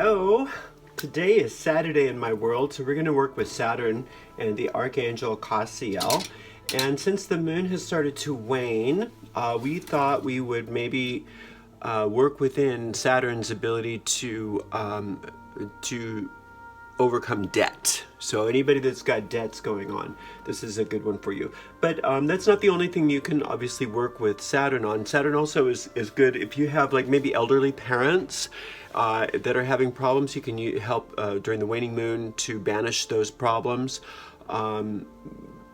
Hello! Today is Saturday in my world, so we're going to work with Saturn and the Archangel Cassiel. And since the moon has started to wane, we thought we would maybe work within Saturn's ability to overcome debt. So anybody that's got debts going on, this is a good one for you. But that's not the only thing you can obviously work with Saturn on. Saturn also is good if you have like maybe elderly parents that are having problems. You can help during the waning moon to banish those problems.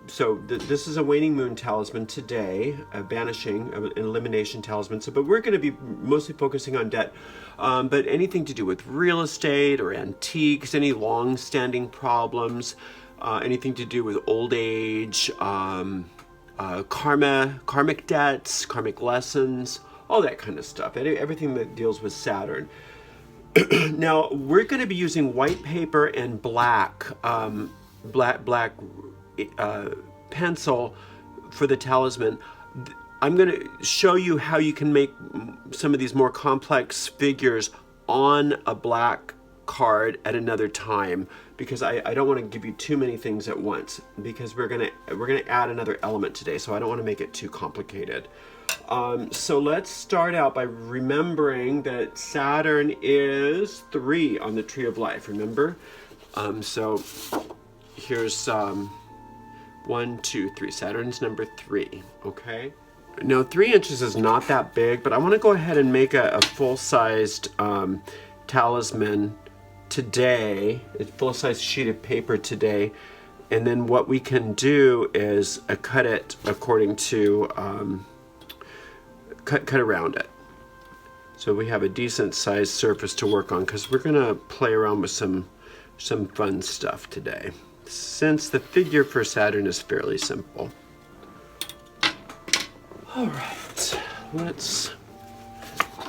So this is a waning moon talisman today, a banishing, an elimination talisman. So, but we're going to be mostly focusing on debt. But anything to do with real estate or antiques, any long-standing problems, anything to do with old age, karmic debts, karmic lessons, all that kind of stuff. Everything that deals with Saturn. Now we're going to be using white paper and black pencil for the talisman. I'm going to show you how you can make some of these more complex figures on a black card at another time, because I don't want to give you too many things at once, because we're going to add another element today, so I don't want to make it too complicated. So let's start out by remembering that Saturn is 3 on the tree of life, remember? So here's 1, 2, 3. Saturn's number 3, okay? Now 3 inches is not that big, but I want to go ahead and make a full-sized talisman today, a full-size sheet of paper today, and then what we can do is cut it according to cut around it, so we have a decent sized surface to work on, because we're gonna play around with some fun stuff today, since the figure for Saturn is fairly simple. All right,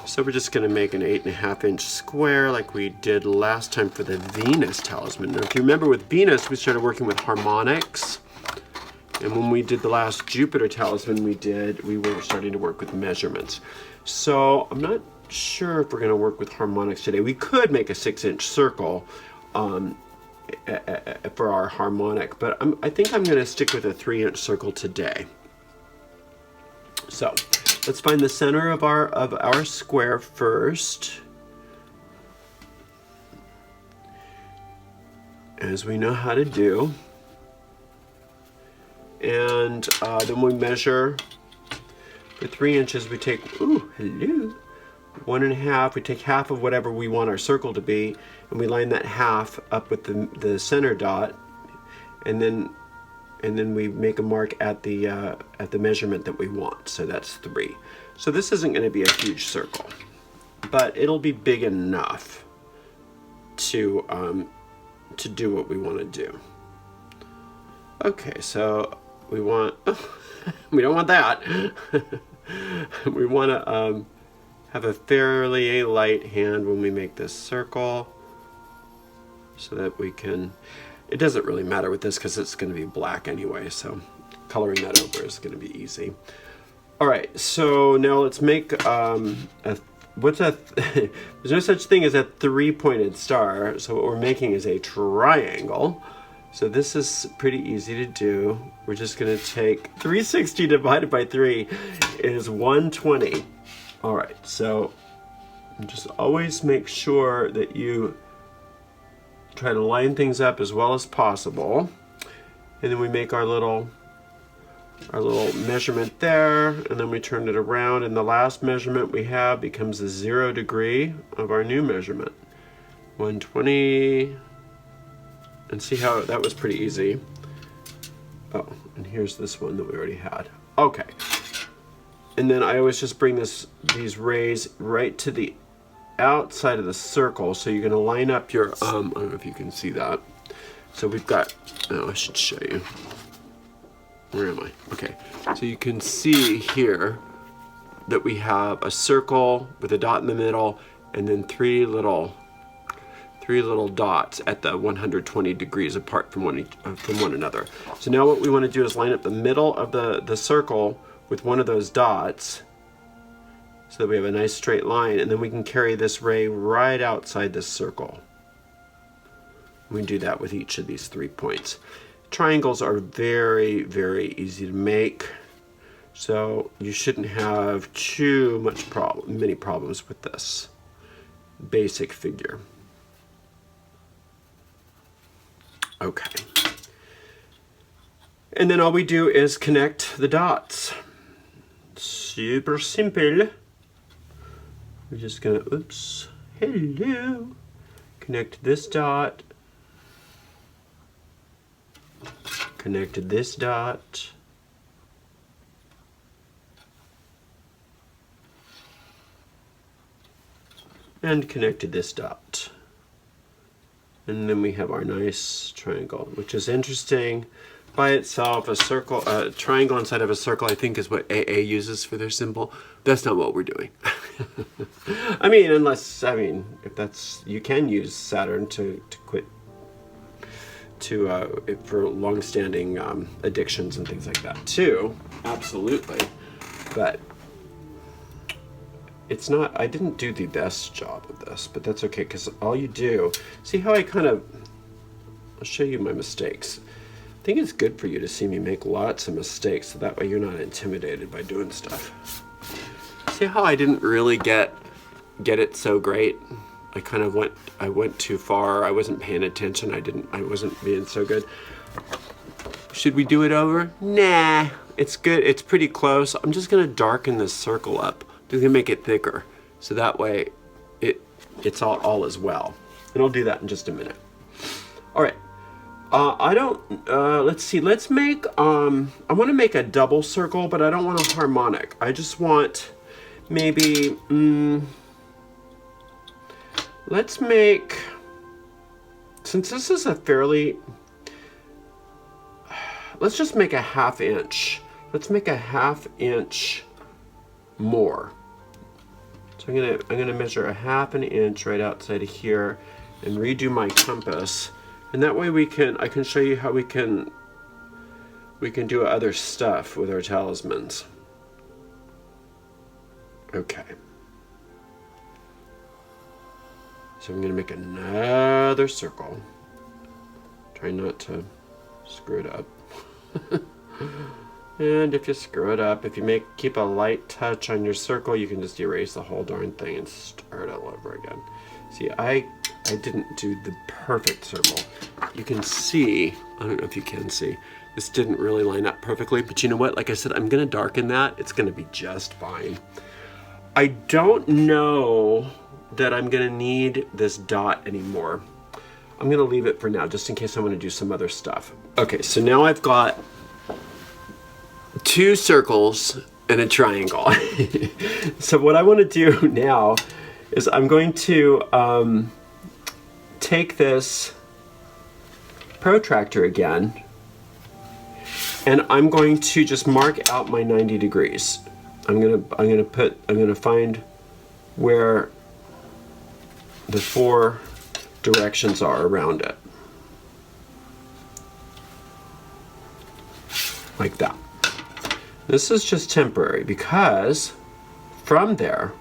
so we're just gonna make an 8.5 inch square like we did last time for the Venus talisman. Now, if you remember with Venus, we started working with harmonics. And when we did the last Jupiter talisman we were starting to work with measurements. So I'm not sure if we're gonna work with harmonics today. We could make a 6-inch circle for our harmonic, but I think I'm gonna stick with a 3-inch circle today. So let's find the center of our square first, as we know how to do. And then we measure for 3 inches. We take, ooh, hello, 1.5. We take half of whatever we want our circle to be, and we line that half up with the center dot, and then we make a mark at the measurement that we want. So that's 3. So this isn't going to be a huge circle, but it'll be big enough to do what we want to do. Okay, so we want, we don't want that. We want to have a fairly light hand when we make this circle, so that we can, it doesn't really matter with this because it's going to be black anyway, so coloring that over is going to be easy. All right, so now let's make there's no such thing as a 3-pointed star, so what we're making is a triangle. So this is pretty easy to do. We're just going to take 360 divided by 3 is 120. All right, so just always make sure that you try to line things up as well as possible. And then we make our little measurement there, and then we turn it around, and the last measurement we have becomes the 0 degree of our new measurement. 120. And see how that was pretty easy. Oh, and here's this one that we already had. Okay. And then I always just bring these rays right to the outside of the circle. So you're gonna line up your, I don't know if you can see that. So we've got, oh, I should show you. Where am I? Okay. So you can see here that we have a circle with a dot in the middle, and then three little dots at the 120 degrees apart from one another. So now what we want to do is line up the middle of the circle with one of those dots, so that we have a nice straight line, and then we can carry this ray right outside this circle. We do that with each of these 3 points. Triangles are very, very easy to make, so you shouldn't have too many problems with this basic figure. Okay. And then all we do is connect the dots. Super simple. We're just gonna, oops, hello. Connect this dot. Connect this dot. And connected this dot. And then we have our nice triangle, which is interesting by itself. A circle, a triangle inside of a circle, I think is what AA uses for their symbol. That's not what we're doing. I mean, unless, I mean, if that's, you can use Saturn to quit, for long-standing addictions and things like that too. Absolutely. But it's not, I didn't do the best job of this, but that's okay, because all you do, see how I kind of, I'll show you my mistakes. I think it's good for you to see me make lots of mistakes, so that way you're not intimidated by doing stuff. See how I didn't really get it so great? I went too far. I wasn't paying attention. I wasn't being so good. Should we do it over? Nah, it's good. It's pretty close. I'm just gonna darken this circle up. I'm gonna make it thicker, so that way it's all as well. And I'll do that in just a minute. All right. Let's see. Let's make. I want to make a double circle, but I don't want a harmonic. I just want maybe. Let's make, since this is a fairly, let's just make a 1/2 inch. Let's make a 1/2 inch more. So I'm gonna measure a 1/2 inch right outside of here and redo my compass. And that way I can show you how we can do other stuff with our talismans. Okay. So I'm going to make another circle. Try not to screw it up. And if you screw it up, if you keep a light touch on your circle, you can just erase the whole darn thing and start all over again. See, I didn't do the perfect circle. You can see, I don't know if you can see, this didn't really line up perfectly, but you know what? Like I said, I'm going to darken that. It's going to be just fine. I don't know that I'm gonna need this dot anymore. I'm gonna leave it for now, just in case I want to do some other stuff. Okay, so now I've got 2 circles and a triangle. So what I want to do now is I'm going to take this protractor again, and I'm going to just mark out my 90 degrees. I'm gonna find where the 4 directions are around it. Like that. This is just temporary, because from there,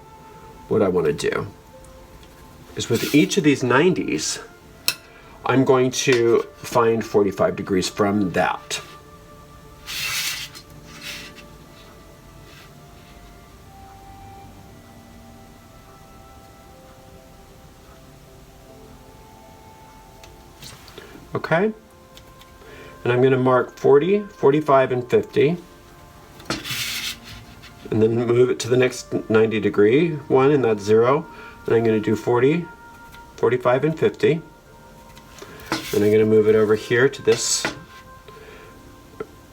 what I want to do is with each of these 90s, I'm going to find 45 degrees from that. Okay, and I'm going to mark 40, 45, and 50, and then move it to the next 90 degree one, and that's 0, and I'm going to do 40, 45, and 50, and I'm going to move it over here to this,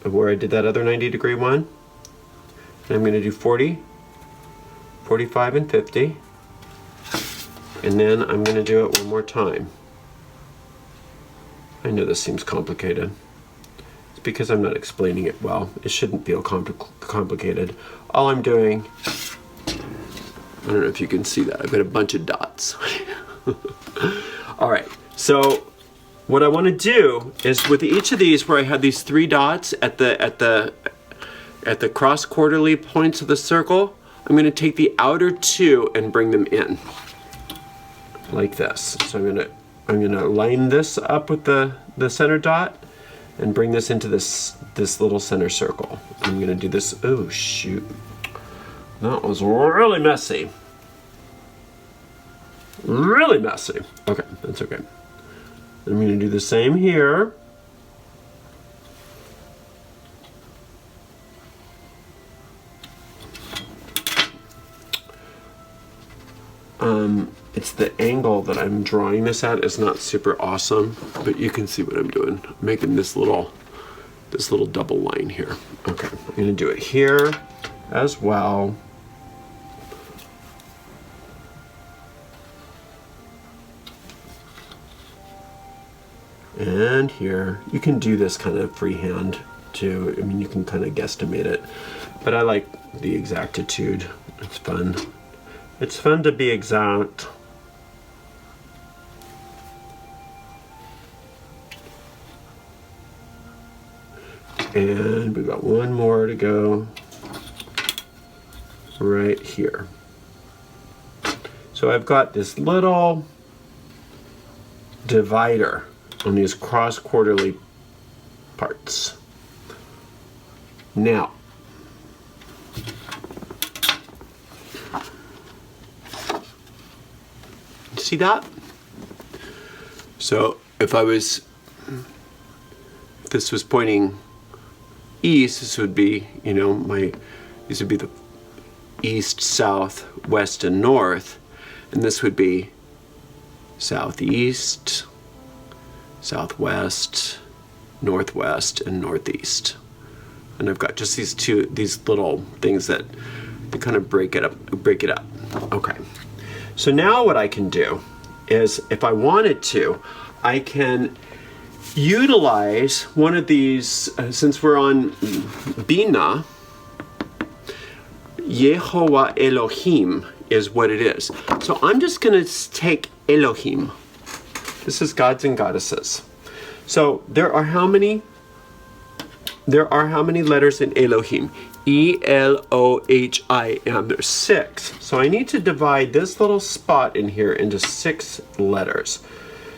where I did that other 90 degree one, and I'm going to do 40, 45, and 50, and then I'm going to do it one more time. I know this seems complicated. It's because I'm not explaining it well. It shouldn't feel complicated. All I'm doing, I don't know if you can see that. I've got a bunch of dots. All right, so what I want to do is with each of these, where I have these 3 dots at the cross quarterly points of the circle, I'm going to take the outer two and bring them in like this. So I'm going to line this up with the center dot and bring this into this little center circle. I'm going to do this. Oh shoot, that was really messy. Really messy. Okay, that's okay. I'm going to do the same here. It's the angle that I'm drawing this at is not super awesome, but you can see what I'm doing. I'm making this little double line here. Okay, I'm going to do it here as well. And here, you can do this kind of freehand too. I mean, you can kind of guesstimate it, but I like the exactitude. It's fun. It's fun to be exact. And we've got one more to go right here. So I've got this little divider on these cross quarterly parts. Now, see that? So if this was pointing east, this would be, you know, these would be the east, south, west, and north, and this would be southeast, southwest, northwest, and northeast. And I've got just these little things that kind of break it up. Okay. So now what I can do is, if I wanted to, I can utilize one of these, since we're on Bina, Yehovah Elohim is what it is. So I'm just going to take Elohim. This is gods and goddesses. So there are how many letters in Elohim? E-L-O-H-I-M. There's 6. So I need to divide this little spot in here into 6 letters.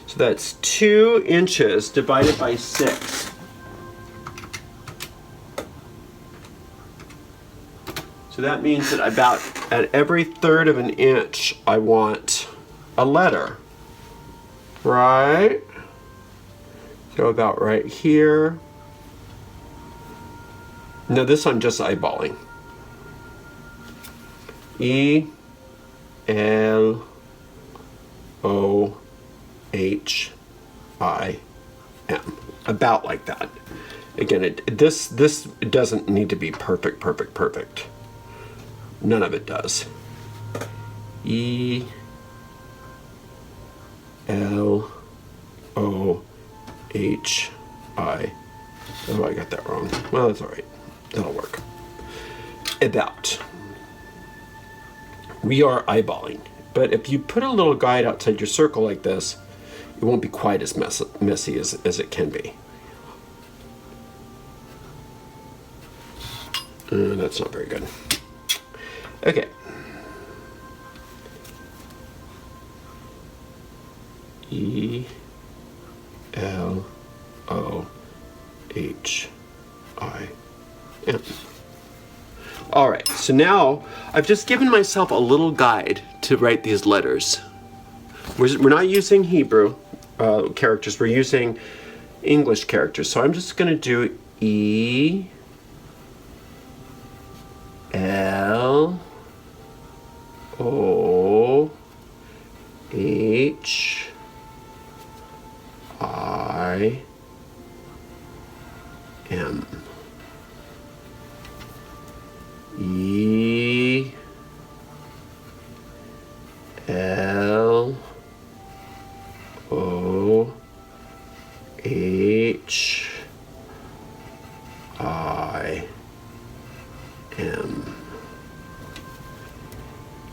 So that's 2 inches divided by 6. So that means that about at every third of an inch, I want a letter, right? So about right here. Now this I'm just eyeballing. E-L-O-H-I-M. About like that. Again, this doesn't need to be perfect. None of it does. E-L-O-H-I. Oh, I got that wrong. Well, that's all right. That'll work. About. We are eyeballing. But if you put a little guide outside your circle like this, it won't be quite as messy as it can be. That's not very good. Okay. E-L-O-H-I-M. All right, so now I've just given myself a little guide to write these letters. We're not using Hebrew characters, we're using English characters. So I'm just going to do E-L-O-H-I-M. E-L-O-H-I-M.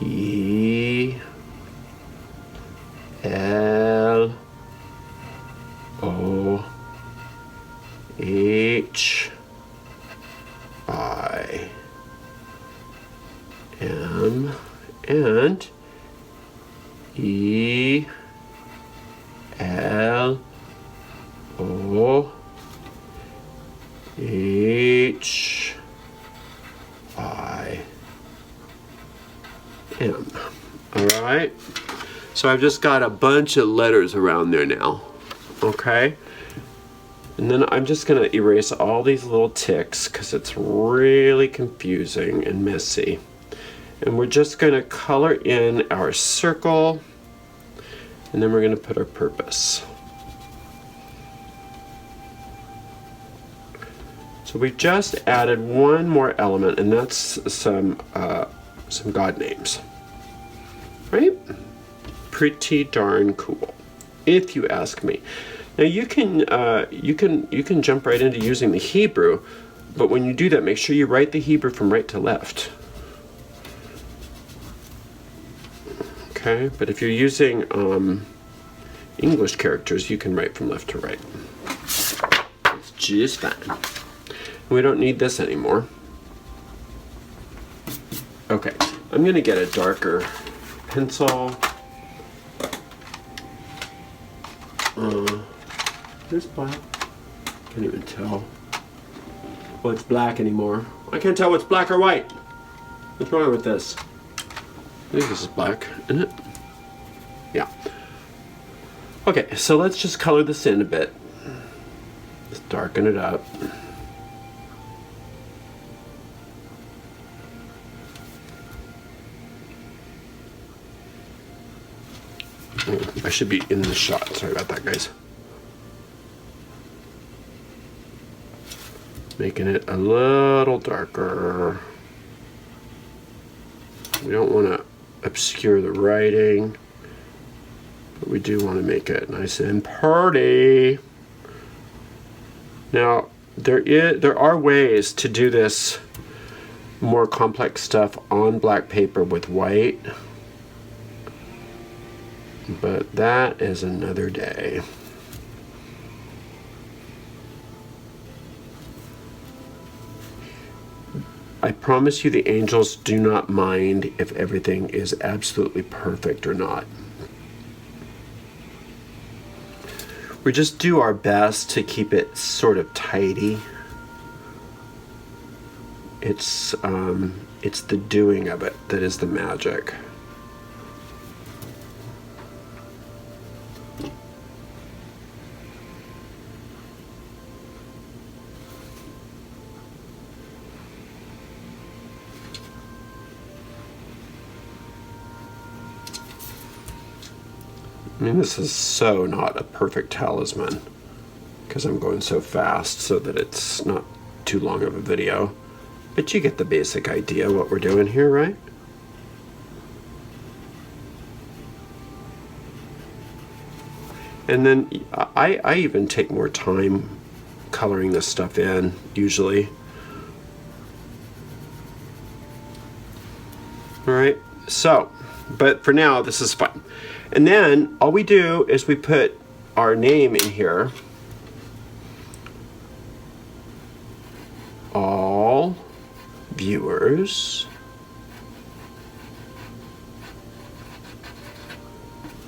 E-L-O-H-I-M. and E L O H I M. All right. So I've just got a bunch of letters around there now. Okay. And then I'm just going to erase all these little ticks because it's really confusing and messy. And we're just going to color in our circle, and then we're going to put our purpose. So we just added one more element, and that's some god names. Right? Pretty darn cool, if you ask me. Now you can jump right into using the Hebrew, but when you do that, make sure you write the Hebrew from right to left. Okay, but if you're using English characters, you can write from left to right. It's just fine. We don't need this anymore. Okay, I'm gonna get a darker pencil. There's black. Can't even tell what's black anymore. I can't tell what's black or white. What's wrong with this? I think this is black, isn't it? Yeah. Okay, so let's just color this in a bit. Let's darken it up. I should be in the shot. Sorry about that, guys. Making it a little darker. We don't want to obscure the writing, but we do want to make it nice and pretty. Now, there are ways to do this more complex stuff on black paper with white, but that is another day. I promise you the angels do not mind if everything is absolutely perfect or not. We just do our best to keep it sort of tidy. It's the doing of it that is the magic. I mean, this is so not a perfect talisman because I'm going so fast so that it's not too long of a video. But you get the basic idea what we're doing here, right? And then I even take more time coloring this stuff in, usually. All right, so, but for now, this is fine. And then all we do is we put our name in here. All viewers.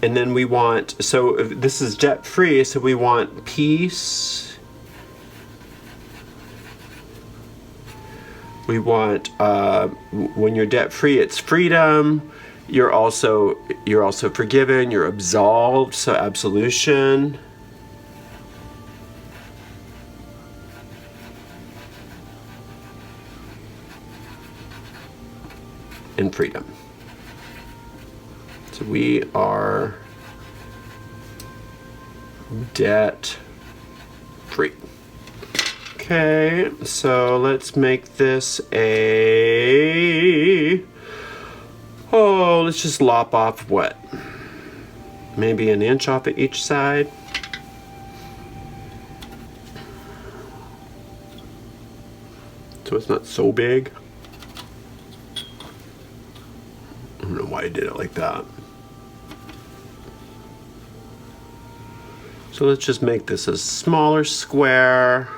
And then we want, so this is debt free, so we want peace. We want, when you're debt free, it's freedom. You're also forgiven, you're absolved, so absolution. And freedom. So we are debt free. Okay, so let's make this let's just lop off what? Maybe an inch off of each side. So it's not so big. I don't know why I did it like that. So let's just make this a smaller square.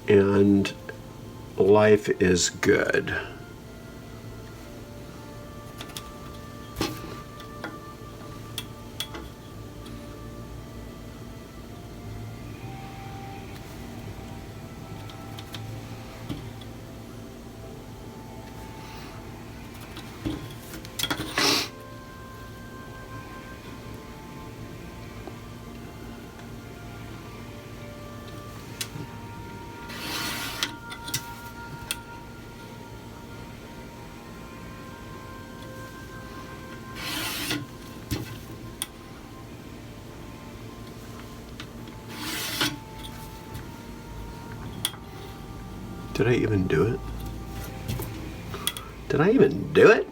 And life is good. Did I even do it? Did I even do it?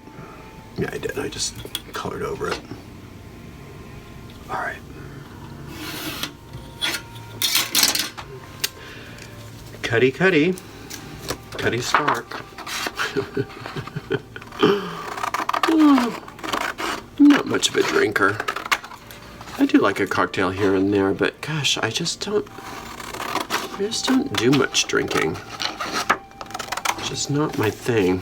Yeah, I did. I just colored over it. All right. Cuddy Cuddy. Cuddy Stark. I'm not much of a drinker. I do like a cocktail here and there, but gosh, I just don't do much drinking. It's just not my thing.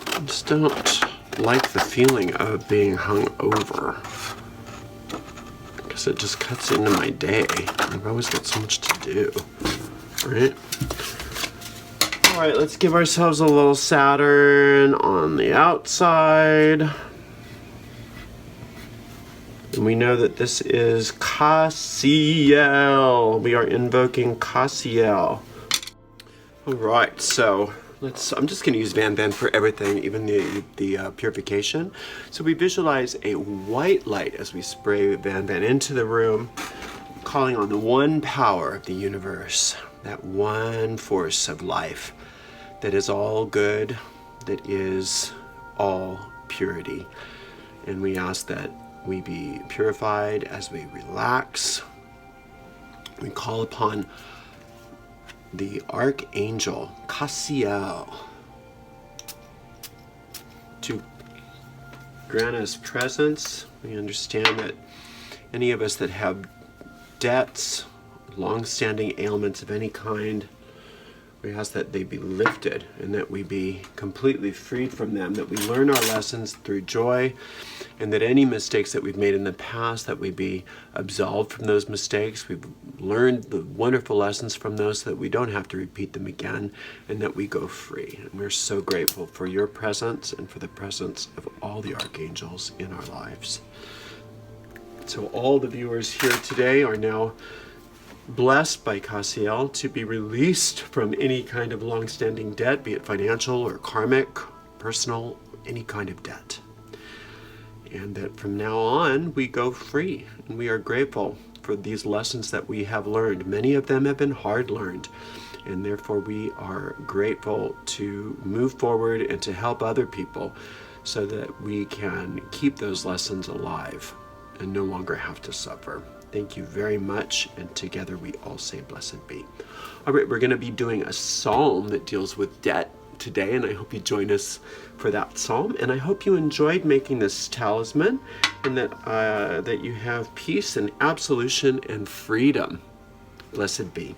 I just don't like the feeling of being hungover, because it just cuts into my day. I've always got so much to do, right? All right, let's give ourselves a little Saturn on the outside. And we know that this is Cassiel. We are invoking Cassiel. All right, so I'm just gonna use Van for everything, even the purification. So we visualize a white light as we spray Van into the room, calling on the one power of the universe, that one force of life that is all good, that is all purity. And we ask that we be purified as we relax. We call upon the archangel Cassiel to grant us presence. We understand that any of us that have debts, long-standing ailments of any kind, we ask that they be lifted and that we be completely freed from them, that we learn our lessons through joy, and that any mistakes that we've made in the past, that we be absolved from those mistakes. We've learned the wonderful lessons from those so that we don't have to repeat them again, and that we go free. And we're so grateful for your presence and for the presence of all the archangels in our lives. So all the viewers here today are now blessed by Cassiel to be released from any kind of long-standing debt, be it financial or karmic, personal, any kind of debt. And that from now on, we go free. And we are grateful for these lessons that we have learned. Many of them have been hard learned. And therefore, we are grateful to move forward and to help other people so that we can keep those lessons alive and no longer have to suffer. Thank you very much, and together we all say blessed be. All right, we're going to be doing a psalm that deals with debt today, and I hope you join us for that psalm. And I hope you enjoyed making this talisman, and that you have peace and absolution and freedom. Blessed be.